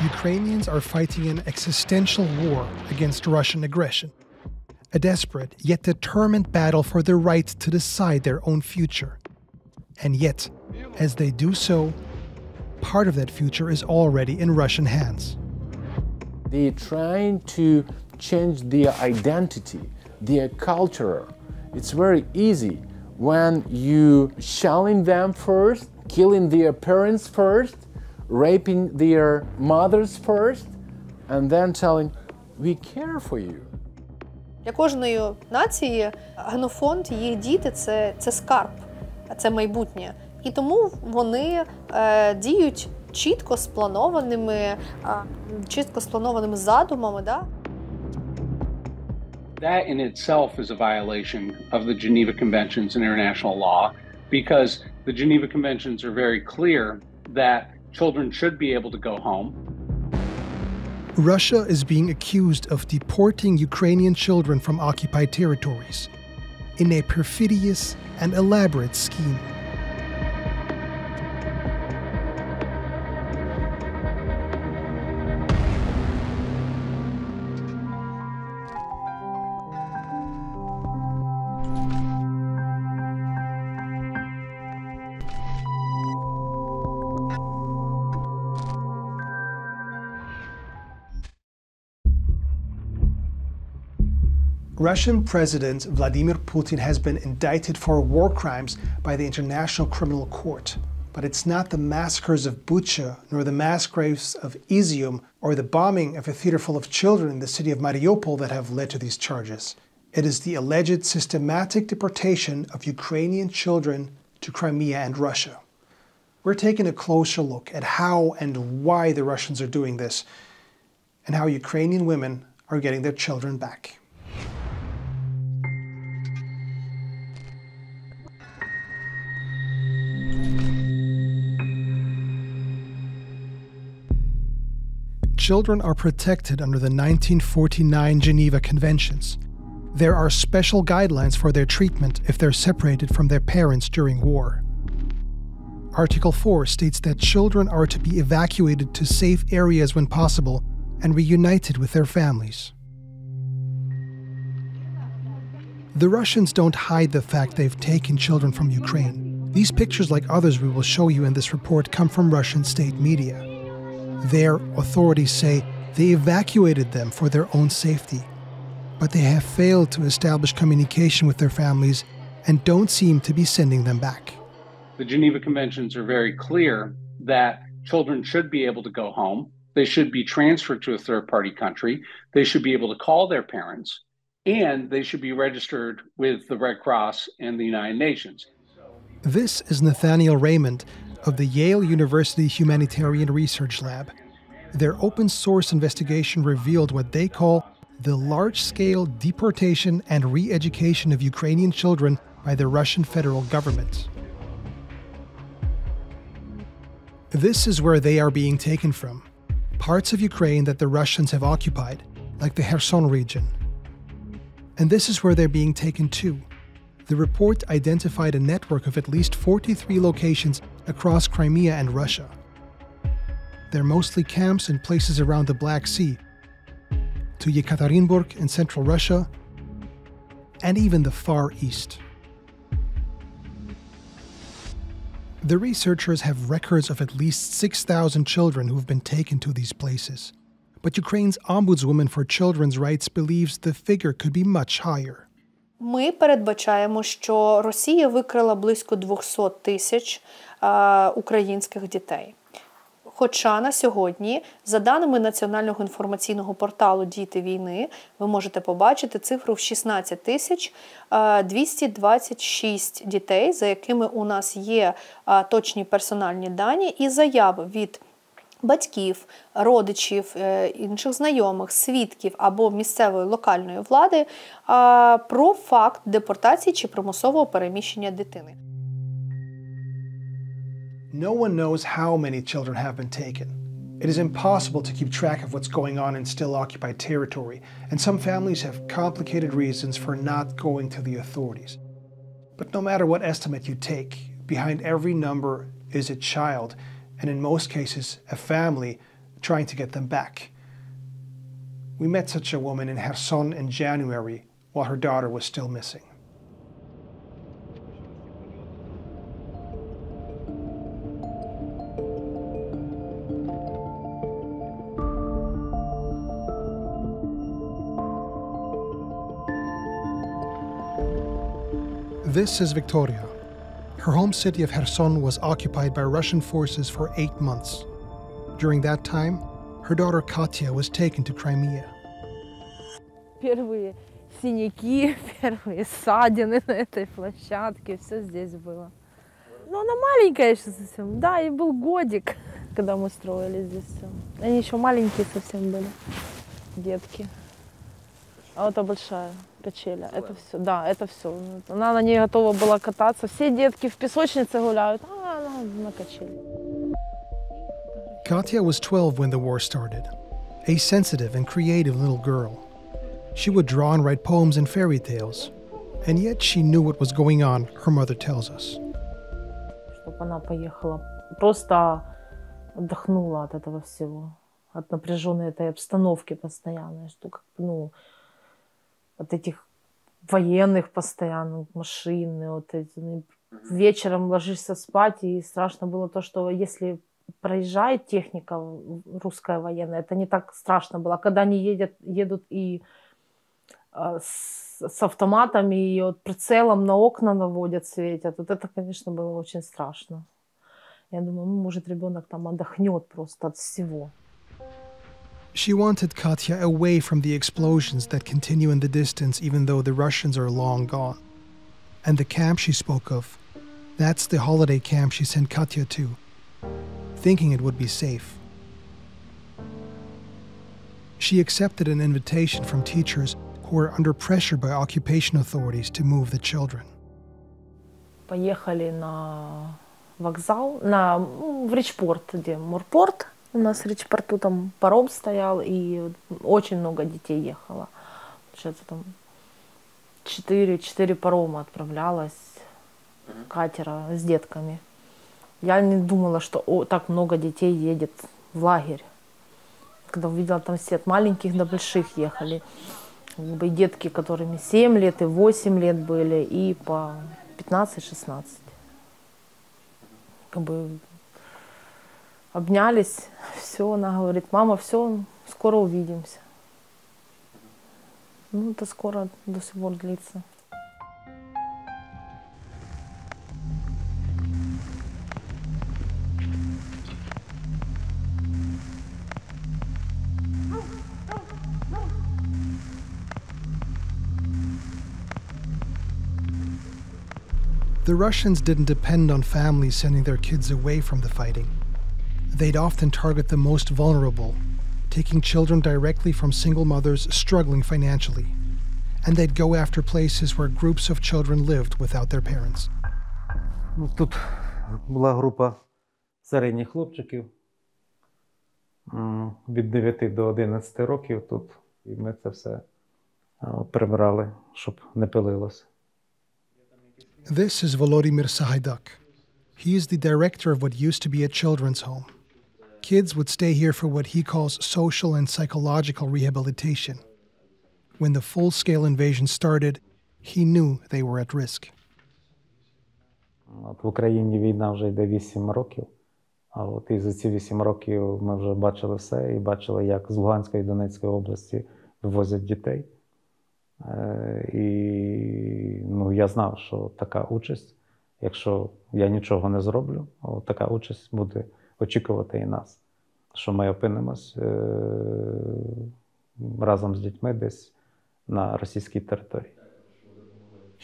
Ukrainians are fighting an existential war against Russian aggression, a desperate yet determined battle for the right to decide their own future. And yet, as they do so, part of that future is already in Russian hands. They're trying to change their identity, their culture. It's very easy when you shelling them first, killing their parents first, raping their mothers first, and then telling, we care for you. Для кожної нації генофонд, їх діти – це скарб, це майбутнє. І тому вони діють чітко спланованими задумами. Да? That in itself is a violation of the Geneva Conventions and international law, because the Geneva Conventions are very clear that children should be able to go home. Russia is being accused of deporting Ukrainian children from occupied territories in a perfidious and elaborate scheme. Russian President Vladimir Putin has been indicted for war crimes by the International Criminal Court. But it's not the massacres of Bucha, nor the mass graves of Izium, or the bombing of a theater full of children in the city of Mariupol that have led to these charges. It is the alleged systematic deportation of Ukrainian children to Crimea and Russia. We're taking a closer look at how and why the Russians are doing this, and how Ukrainian women are getting their children back. Children are protected under the 1949 Geneva Conventions. There are special guidelines for their treatment if they're separated from their parents during war. Article 4 states that children are to be evacuated to safe areas when possible and reunited with their families. The Russians don't hide the fact they've taken children from Ukraine. These pictures, like others we will show you in this report, come from Russian state media. Their authorities say they evacuated them for their own safety, but they have failed to establish communication with their families and don't seem to be sending them back. The Geneva Conventions are very clear that children should be able to go home. They should be transferred to a third-party country. They should be able to call their parents, and they should be registered with the Red Cross and the United Nations. This is Nathaniel Raymond of the Yale University Humanitarian Research Lab. Their open-source investigation revealed what they call the large-scale deportation and re-education of Ukrainian children by the Russian federal government. This is where they are being taken from, parts of Ukraine that the Russians have occupied, like the Kherson region. And this is where they're being taken to. The report identified a network of at least 43 locations across Crimea and Russia. They're mostly camps in places around the Black Sea, to Yekaterinburg in central Russia, and even the Far East. The researchers have records of at least 6,000 children who've been taken to these places. But Ukraine's ombudswoman for children's rights believes the figure could be much higher. Ми передбачаємо, що Росія викрала близько 200 тисяч українських дітей. Хоча на сьогодні, за даними Національного інформаційного порталу «Діти війни», ви можете побачити цифру в 16 тисяч 226 дітей, за якими у нас є точні персональні дані і заяви від батьків, родичів, інших знайомих, свідків або місцевої локальної влади про факт депортації чи примусового переміщення дитини. No one knows how many children have been taken. It is impossible to keep track of what's going on in still occupied territory, and some families have complicated reasons for not going to the authorities. But no matter what estimate you take, behind every number is a child, and in most cases, a family trying to get them back. We met such a woman in Kherson in January while her daughter was still missing. This is Victoria. Her home city of Kherson was occupied by Russian forces for 8 months. During that time, her daughter Katya was taken to Crimea. Первые синяки, первые ссадины на этой площадке, все здесь было. Ну, она маленькая еще совсем, да, ей был годик, когда мы строили здесь все. Они еще маленькие совсем были, детки. А вот это большая качеля, это все, да, это все. Она на ней готова была кататься. Все детки в песочнице гуляют, а она на качеле. Katya was 12 when the war started, a sensitive and creative little girl. She would draw and write poems and fairy tales, and yet she knew what was going on, her mother tells us. Чтобы она поехала, просто отдохнула от этого всего, от напряженной этой обстановки постоянной, что как, ну, от этих военных постоянных машин, вот эти, вечером ложишься спать, и страшно было то, что если проезжает техника русская военная, это не так страшно было. Когда они едут и с автоматами, и вот прицелом на окна наводят, светят, вот это, конечно, было очень страшно. Я думаю, ну, может, ребенок там отдохнет просто от всего. She wanted Katya away from the explosions that continue in the distance even though the Russians are long gone. And the camp she spoke of, that's the holiday camp she sent Katya to, thinking it would be safe. She accepted an invitation from teachers who were under pressure by occupation authorities to move the children. Поехали на вокзал, в Ричпорт, где Морпорт. У нас в Ричпорту там паром стоял, и очень много детей ехало. Получается, там 4 парома отправлялось, катера с детками. Я не думала, что так много детей едет в лагерь. Когда увидела, там все от маленьких до больших ехали. И детки, которыми 7 лет и 8 лет были, и по 15-16. Как бы обнялись, все, она говорит, мама, все, скоро увидимся. Ну, это скоро до сих пор длится. The Russians didn't depend on families sending their kids away from the fighting. They'd often target the most vulnerable, taking children directly from single mothers struggling financially. And they'd go after places where groups of children lived without their parents. Тут була група середніх хлопчиків від 9 до 11 років тут. І ми це все прибрали, щоб не пилилося. This is Volodymyr Sahaydak. He is the director of what used to be a children's home. Kids would stay here for what he calls social and psychological rehabilitation. When the full-scale invasion started, he knew they were at risk. В Україні війна вже йде 8 років, а от і за ці 8 років ми вже бачили все, і бачили, як з Луганської і Донецької області вивозять дітей. І ну, я знав, що така участь, якщо я нічого не зроблю, така участь буде очікувати і нас. Що ми опинимось разом з дітьми десь на російській території.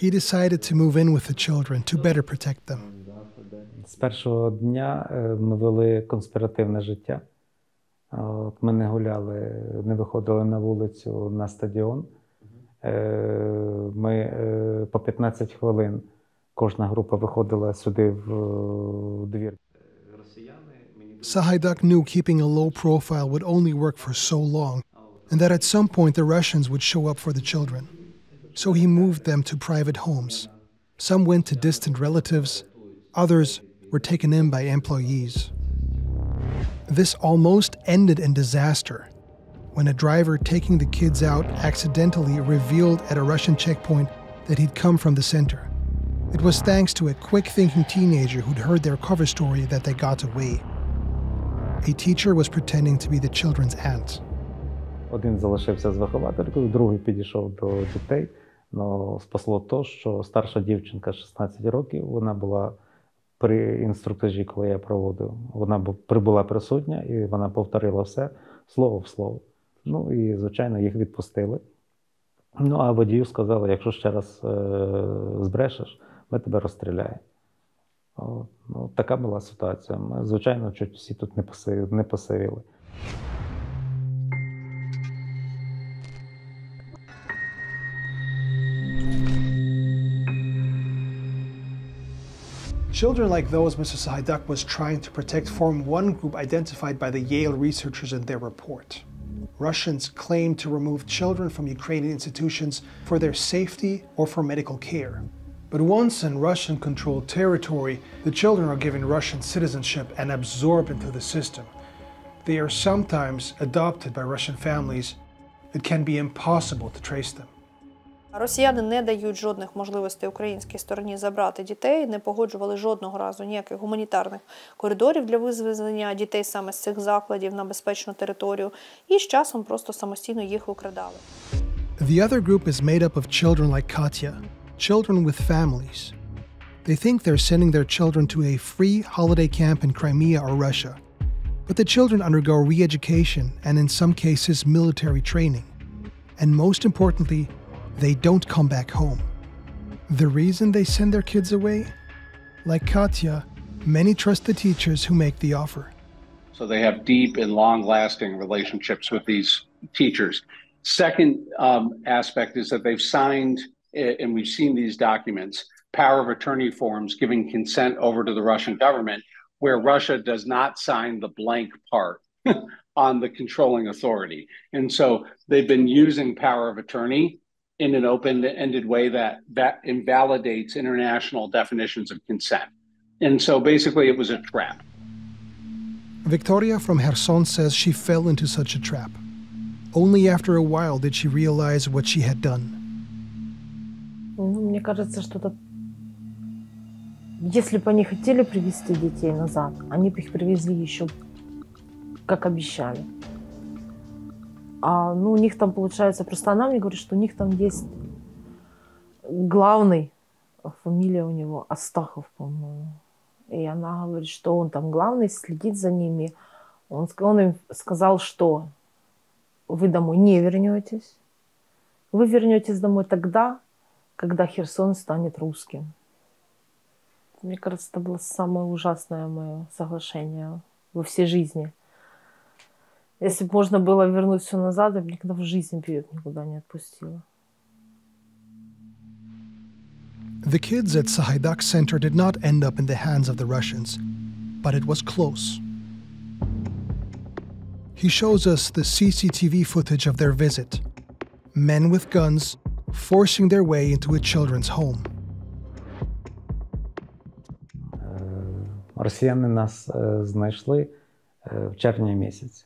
He decided to move in with the children to better protect them. З першого дня ми вели конспіративне життя. Ми не гуляли, не виходили на вулицю, на стадіон. Ми по 15 хвилин кожна група виходила сюди в двір. Sahaydak knew keeping a low profile would only work for so long, and that at some point the Russians would show up for the children. So he moved them to private homes. Some went to distant relatives, others were taken in by employees. This almost ended in disaster when a driver taking the kids out accidentally revealed at a Russian checkpoint that he'd come from the center. It was thanks to a quick-thinking teenager who'd heard their cover story that they got away. A teacher was pretending to be the children's aunt. Один залишився з вихователькою, другий підійшов до дітей. Но спасло те, що старша дівчинка 16 років, вона була при інструктажі, коли я проводив, вона була присутня і вона повторила все слово в слово. Ну і, звичайно, їх відпустили. Ну, а водію сказали, якщо ще раз збрешеш, ми тебе розстріляємо. Ну, така була ситуація. Ми, звичайно, чуть всі тут не посивіли. Children like those Mr. Sahaidak was trying to protect form one group identified by the Yale researchers in their report. Russians claim to remove children from Ukrainian institutions for their safety or for medical care. But once in Russian-controlled territory, the children are given Russian citizenship and absorbed into the system. They are sometimes adopted by Russian families. It can be impossible to trace them. Росіяни не дають жодних можливостей українській стороні забрати дітей, не погоджували жодного разу ніяких гуманітарних коридорів для вивезення дітей саме з цих закладів на безпечну територію, і з часом просто самостійно їх викрадали. The other group is made up of children like Katya, children with families. They think they're sending their children to a free holiday camp in Crimea or Russia. But the children undergo re-education and in some cases military training. And most importantly, they don't come back home. The reason they send their kids away? Like Katya, many trust the teachers who make the offer. So they have deep and long-lasting relationships with these teachers. Second aspect is that they've signed, and we've seen these documents, power of attorney forms giving consent over to the Russian government, where Russia does not sign the blank part on the controlling authority. And so they've been using power of attorney in an open-ended way that invalidates international definitions of consent. And so basically it was a trap. Victoria from Kherson says she fell into such a trap. Only after a while did she realize what she had done. Мне кажется, что если бы они хотели привезти детей назад, они бы их привезли еще, как обещали. У них там получается, просто она мне говорит, что у них там есть главный, фамилия у него Астахов, по-моему. И она говорит, что он там главный, следит за ними. Он им сказал, что вы домой не вернетесь. Вы вернетесь домой тогда, когда Херсон станет русским. Мне кажется, это было самое ужасное мое соглашение во всей жизни. Если бы можно было вернуть все назад, я бы никогда в жизни бы никуда не отпустила. The kids at Sahaidak Center did not end up in the hands of the Russians, but it was close. He shows us the CCTV footage of their visit. Men with guns forcing their way into a children's home. Росіяни нас знайшли в червні місяці.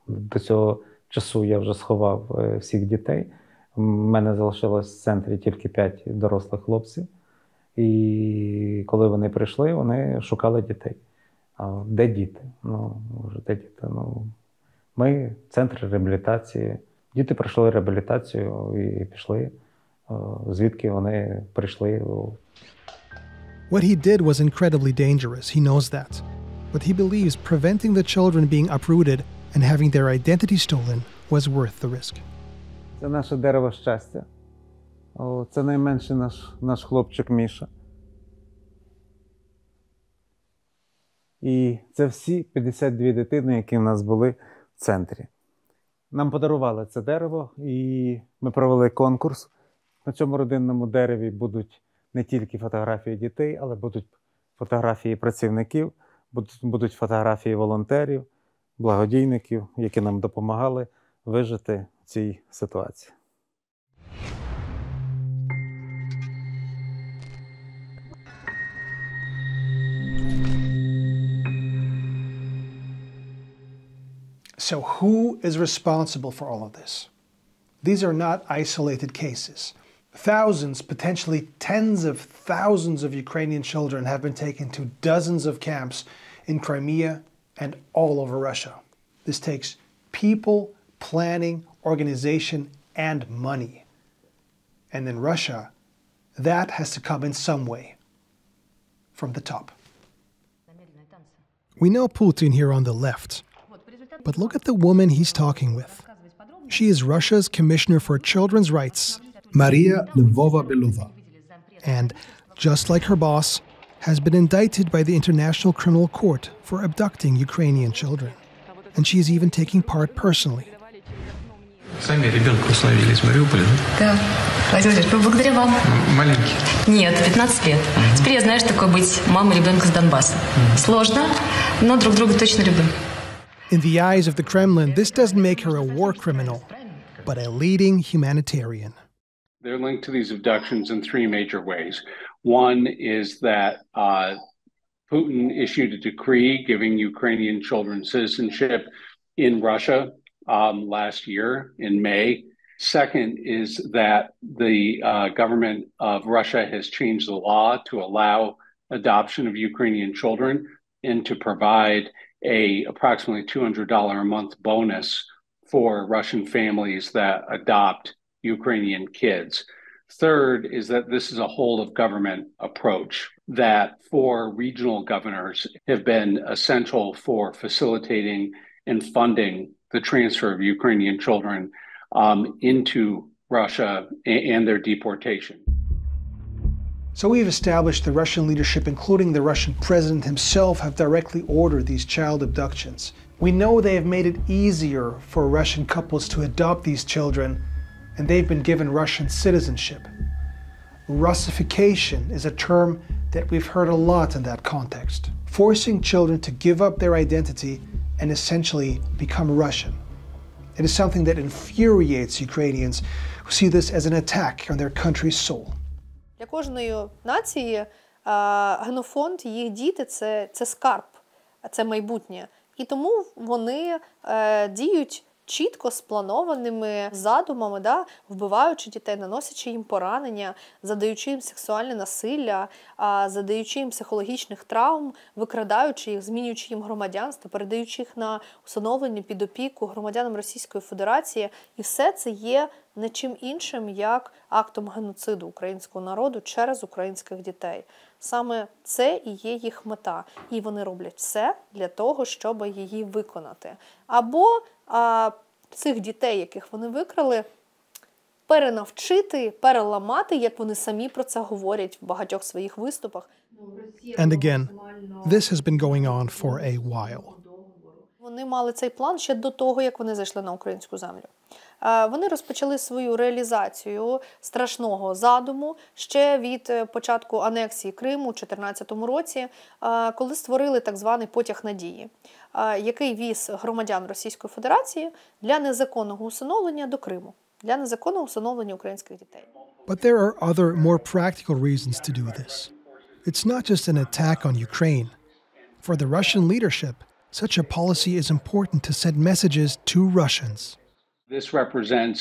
До цього часу я вже сховав всіх дітей. У мене залишилось в центрі тільки 5 дорослих хлопців. І коли вони прийшли, вони шукали дітей. Де діти? Де діти? Ми – центр реабілітації. Діти пройшли реабілітацію і пішли, звідки вони прийшли. What he did was incredibly dangerous, he knows that. But he believes preventing the children being uprooted and having their identity stolen was worth the risk. Це наше дерево щастя. Це найменший наш хлопчик Міша. І це всі 52 дитини, які в нас були в центрі. Нам подарували це дерево, і ми провели конкурс. На цьому родинному дереві будуть не тільки фотографії дітей, але будуть фотографії працівників, будуть фотографії волонтерів, благодійників, які нам допомагали вижити в цій ситуації. So who is responsible for all of this? These are not isolated cases. Thousands, potentially tens of thousands of Ukrainian children have been taken to dozens of camps in Crimea and all over Russia. This takes people, planning, organization, and money. And in Russia, that has to come in some way, from the top. We know Putin here on the left, but look at the woman he's talking with. She is Russia's Commissioner for Children's Rights, Maria Lvova-Belova, and, just like her boss, has been indicted by the International Criminal Court for abducting Ukrainian children. And she is even taking part personally. Сами ребенка усыновили из Мариуполя, да? Да. Владимир Владимирович, благодаря вам. Маленький? Нет, 15 лет. Теперь я знаю, что такое быть мамой ребенка с Донбасса. Сложно, но друг друга точно любим. In the eyes of the Kremlin, this doesn't make her a war criminal, but a leading humanitarian. They're linked to these abductions in three major ways. One is that Putin issued a decree giving Ukrainian children citizenship in Russia last year in May. Second is that the government of Russia has changed the law to allow adoption of Ukrainian children and to provide approximately $200 a month bonus for Russian families that adopt Ukrainian kids. Third is that this is a whole of government approach that for regional governors have been essential for facilitating and funding the transfer of Ukrainian children into Russia and their deportation. So we've established the Russian leadership, including the Russian president himself, have directly ordered these child abductions. We know they have made it easier for Russian couples to adopt these children, and they've been given Russian citizenship. Russification is a term that we've heard a lot in that context, forcing children to give up their identity and essentially become Russian. It is something that infuriates Ukrainians who see this as an attack on their country's soul. Для кожної нації генофонд, їх діти – це скарб, це майбутнє. І тому вони діють чітко спланованими задумами, вбиваючи дітей, наносячи їм поранення, задаючи їм сексуальне насилля, задаючи їм психологічних травм, викрадаючи їх, змінюючи їм громадянство, передаючи їх на усиновлення під опіку громадянам Російської Федерації. І все це є не чим іншим, як актом геноциду українського народу через українських дітей. Саме це і є їх мета. І вони роблять все для того, щоб її виконати. Або цих дітей, яких вони викрали, перенавчити, переламати, як вони самі про це говорять в багатьох своїх виступах. And again, this has been going on for a while. Вони мали цей план ще до того, як вони зайшли на українську землю. Вони розпочали свою реалізацію страшного задуму ще від початку анексії Криму у 2014 році, коли створили так званий потяг надії, який віз громадян Російської Федерації для незаконного усиновлення до Криму, для незаконного усиновлення українських дітей. But there are other more practical reasons to do this. It's not just an attack on Ukraine. For the Russian leadership, such a policy is important to send messages to Russians. This represents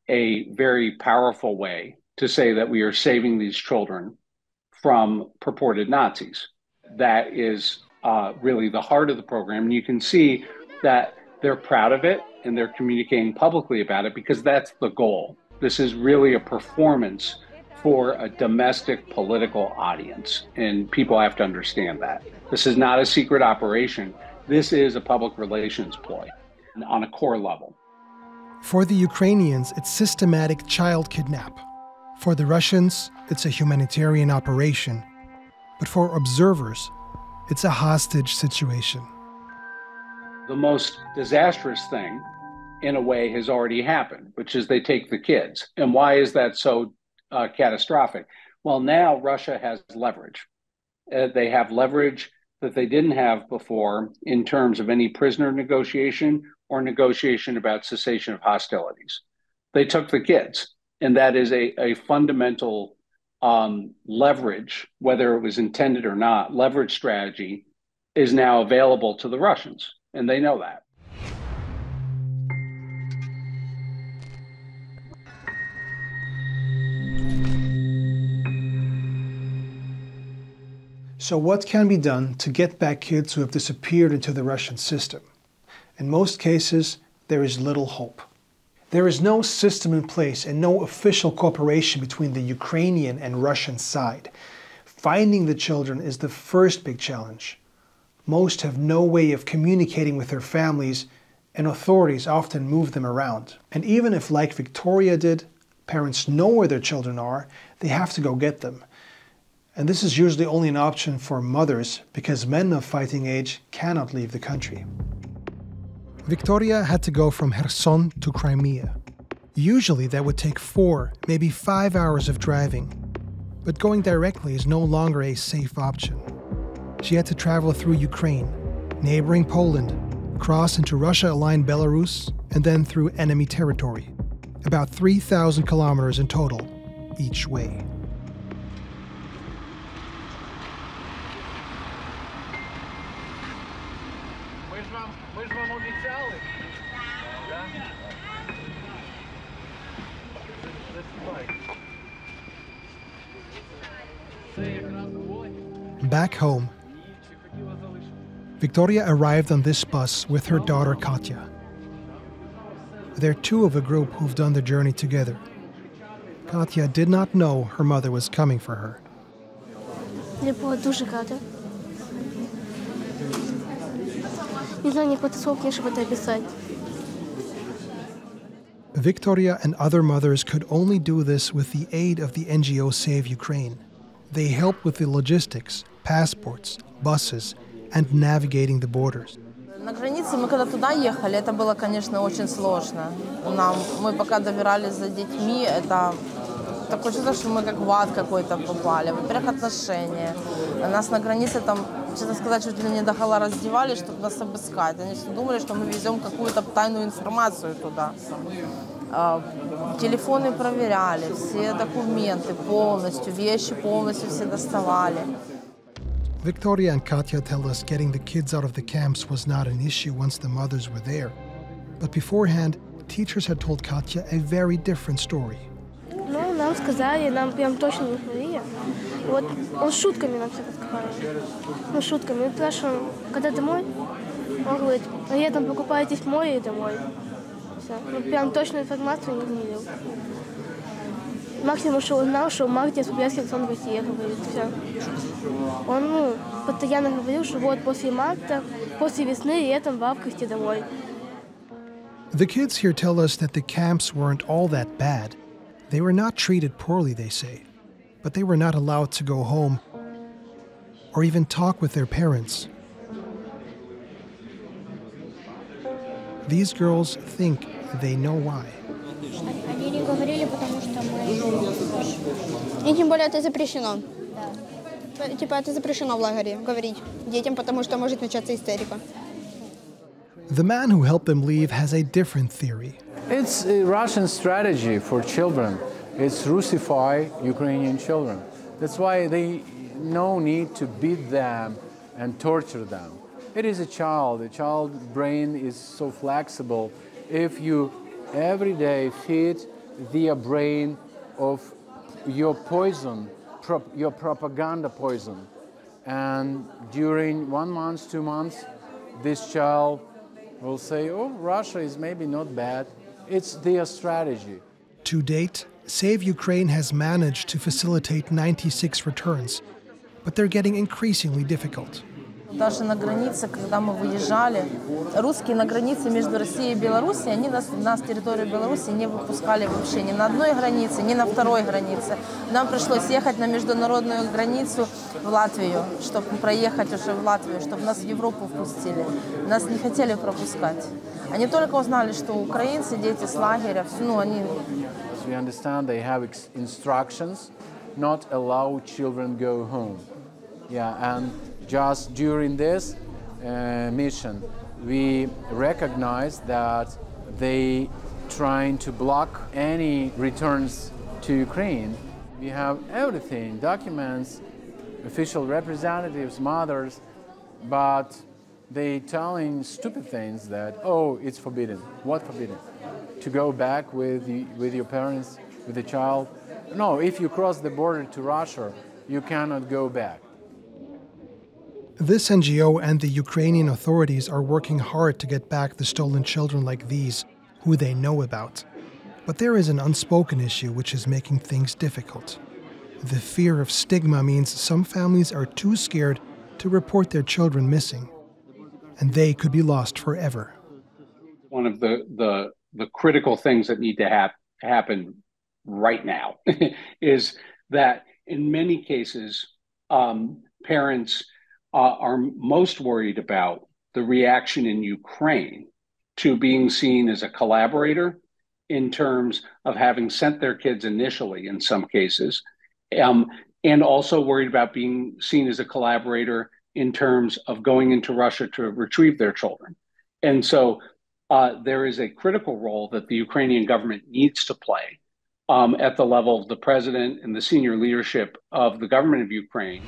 a very powerful way to say that we are saving these children from purported Nazis. That is really the heart of the program. And you can see that they're proud of it and they're communicating publicly about it because that's the goal. This is really a performance for a domestic political audience. And people have to understand that. This is not a secret operation. This is a public relations ploy on a core level. For the Ukrainians, it's systematic child kidnap. For the Russians, it's a humanitarian operation. But for observers, it's a hostage situation. The most disastrous thing, in a way, has already happened, which is they take the kids. And why is that so catastrophic? Well, now Russia has leverage. They have leverage that they didn't have before in terms of any prisoner negotiation or negotiation about cessation of hostilities. They took the kids, and that is a fundamental leverage, whether it was intended or not, leverage strategy is now available to the Russians, and they know that. So what can be done to get back kids who have disappeared into the Russian system? In most cases, there is little hope. There is no system in place and no official cooperation between the Ukrainian and Russian side. Finding the children is the first big challenge. Most have no way of communicating with their families, and authorities often move them around. And even if, like Victoria did, parents know where their children are, they have to go get them. And this is usually only an option for mothers because men of fighting age cannot leave the country. Victoria had to go from Kherson to Crimea. Usually that would take 4, maybe 5 hours of driving. But going directly is no longer a safe option. She had to travel through Ukraine, neighboring Poland, cross into Russia-aligned Belarus, and then through enemy territory. About 3,000 kilometers in total, each way. Back home, Victoria arrived on this bus with her daughter Katya. They're two of a group who've done the journey together. Katya did not know her mother was coming for her. Я была дуже рада. Не знаю, не хватит слов, чтобы это описать. Victoria and other mothers could only do this with the aid of the NGO Save Ukraine. They help with the logistics, passports, buses, and navigating the borders. На границе мы когда туда ехали, это было, конечно, очень сложно. Мы пока добирались за детьми, это такое чувство, что мы как в ад какой-то попали. Во-первых, отношения. Нас на границе там, честно сказать, чуть ли не догола раздевали, чтобы нас обыскать. Они все думали, что мы везем какую-то тайную информацию туда. Телефоны проверяли, все документы полностью, вещи полностью все доставали. Victoria and Katya tell us getting the kids out of the camps was not an issue once the mothers were there. But beforehand, teachers had told Katya a very different story. Ну, нам сказали, нам прям точно не говорили. Вот он шутками нам все разговаривал. Ну, шутками. Он спрашивал, когда домой? Он говорит, летом покупаетесь в море и домой. Все. Ну, прям точную информацию не говорил. Максимум, что он знал, что в марте Собянский Александр в России говорит. Все. Он постоянно говорил, что вот после марта, после весны, летом, в августе домой. The kids here tell us that the camps weren't all that bad. They were not treated poorly, they say. But they were not allowed to go home or even talk with their parents. These girls think they know why. Они не говорили, потому что мы... И тем более это запрещено. Да. Типа это запрещено в лагере говорить детям, потому что может начаться истерика. The man who helped them leave has a different theory. It's a Russian strategy for children. It's Russify Ukrainian children. That's why they no need to beat them and torture them. It is a child. The child's brain is so flexible. If you every day feed their brain of your poison, your propaganda poison, and during 1 month, 2 months, this child will say, oh, Russia is maybe not bad. It's their strategy. To date, Save Ukraine has managed to facilitate 96 returns, but they're getting increasingly difficult. Даже на границе, когда мы выезжали, русские на границе между Россией и Белоруссией, они нас с территории Беларуси не выпускали вообще ни на одной границе, ни на второй границе. Нам пришлось ехать на международную границу в Латвию, чтобы проехать уже в Латвию, чтобы нас в Европу впустили. Нас не хотели пропускать. Они только узнали, что украинцы, дети с лагеря, ну, они... We understand they have instructions not allow children go home. Yeah, and just during this mission, we recognize that they trying to block any returns to Ukraine. We have everything, documents, official representatives, mothers, but they telling stupid things that, oh, it's forbidden. What forbidden? To go back with your parents, with the child? No, if you cross the border to Russia, you cannot go back. This NGO and the Ukrainian authorities are working hard to get back the stolen children like these, who they know about. But there is an unspoken issue which is making things difficult. The fear of stigma means some families are too scared to report their children missing, and they could be lost forever. One of the critical things that need to happen right now is that in many cases, parents are most worried about the reaction in Ukraine to being seen as a collaborator in terms of having sent their kids initially in some cases, and also worried about being seen as a collaborator in terms of going into Russia to retrieve their children. And so there is a critical role that the Ukrainian government needs to play at the level of the president and the senior leadership of the government of Ukraine.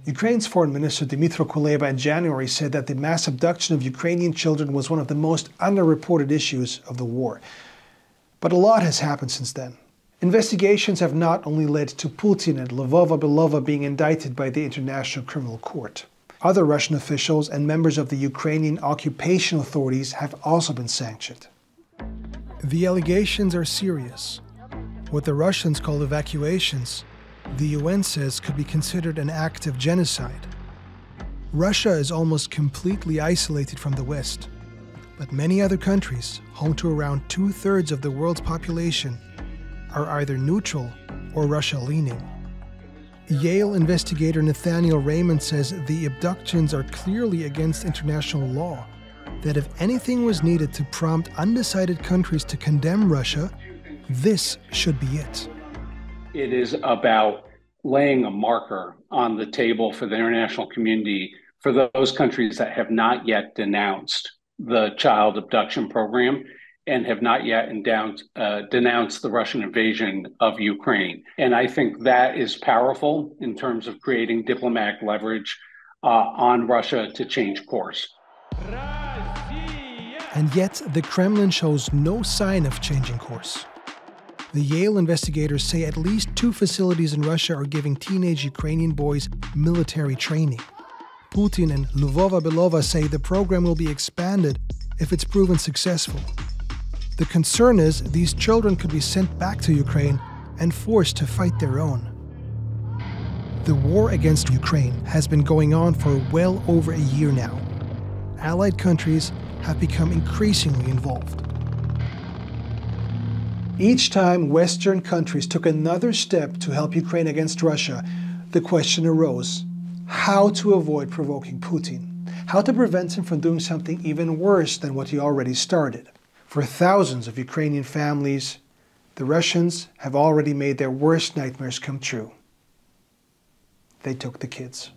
Ukraine's Foreign Minister Dmytro Kuleba in January said that the mass abduction of Ukrainian children was one of the most underreported issues of the war. But a lot has happened since then. Investigations have not only led to Putin and Lvova-Belova being indicted by the International Criminal Court. Other Russian officials and members of the Ukrainian occupation authorities have also been sanctioned. The allegations are serious. What the Russians call evacuations, the UN says could be considered an act of genocide. Russia is almost completely isolated from the West, but many other countries, home to around 2/3 of the world's population, are either neutral or Russia-leaning. Yale investigator Nathaniel Raymond says the abductions are clearly against international law, that if anything was needed to prompt undecided countries to condemn Russia, this should be it. It is about laying a marker on the table for the international community for those countries that have not yet denounced the child abduction program and have not yet denounced the Russian invasion of Ukraine. And I think that is powerful in terms of creating diplomatic leverage on Russia to change course. And yet, the Kremlin shows no sign of changing course. The Yale investigators say at least 2 facilities in Russia are giving teenage Ukrainian boys military training. Putin and Lvova-Belova say the program will be expanded if it's proven successful. The concern is these children could be sent back to Ukraine and forced to fight their own. The war against Ukraine has been going on for well over a year now. Allied countries have become increasingly involved. Each time Western countries took another step to help Ukraine against Russia, the question arose: how to avoid provoking Putin? How to prevent him from doing something even worse than what he already started? For thousands of Ukrainian families, the Russians have already made their worst nightmares come true. They took the kids.